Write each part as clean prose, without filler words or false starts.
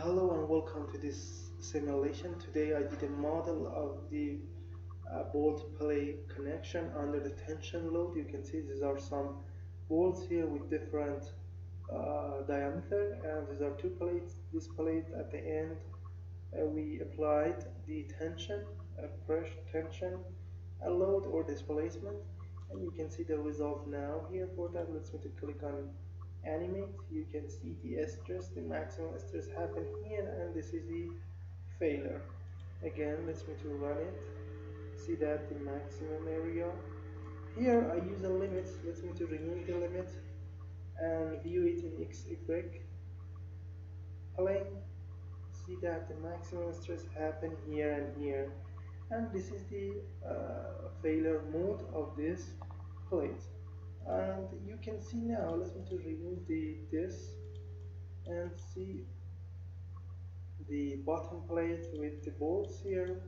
Hello and welcome to this simulation. Today I did a model of the bolt plate connection under the tension load. You can see these are some bolts here with different diameter, and these are two plates. This plate at the end we applied the tension, pressure tension, a load or displacement, and you can see the result now. Here for that, let's me to click on animate. You can see the stress, the maximum stress happen here, and this is the failure. Again, let's me to run it. See that the maximum area. Here I use a limit. Let's me to remove the limit and view it in XY plane. See that the maximum stress happen here and here, and this is the failure mode of this plate. And you can see now, let me to remove this and see the bottom plate with the bolts here,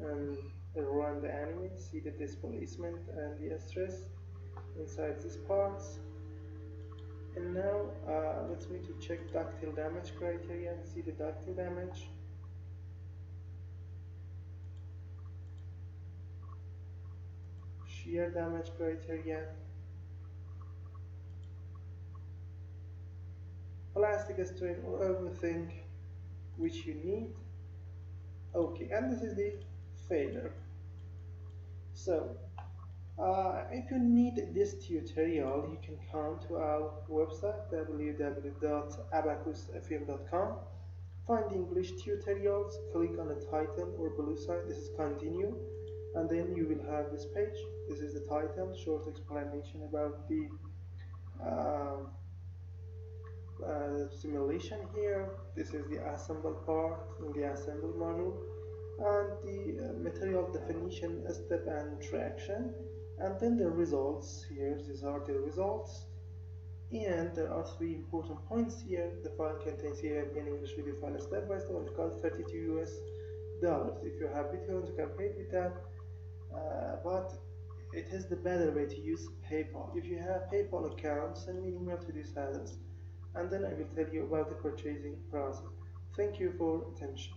and run the animate. See the displacement and the stress inside these parts. And now let's me to check ductile damage criteria and see the ductile damage. Shear damage criteria, plastic strain, or everything which you need. Okay, and this is the failure. So if you need this tutorial, you can come to our website www.abaqusfm.com. Find English tutorials, click on the title or blue sign. This is continue, and then you will have this page. This is the title, short explanation about the simulation here. This is the assemble part in the assemble module, and the material definition, step and traction, and then the results here. These are the results, and there are three important points here. The file contains here in English video file step by step, and it costs $32. If you're happy to compare with that, but it is the better way to use PayPal. If you have PayPal account, send me an email to this address, and then I will tell you about the purchasing process. Thank you for attention.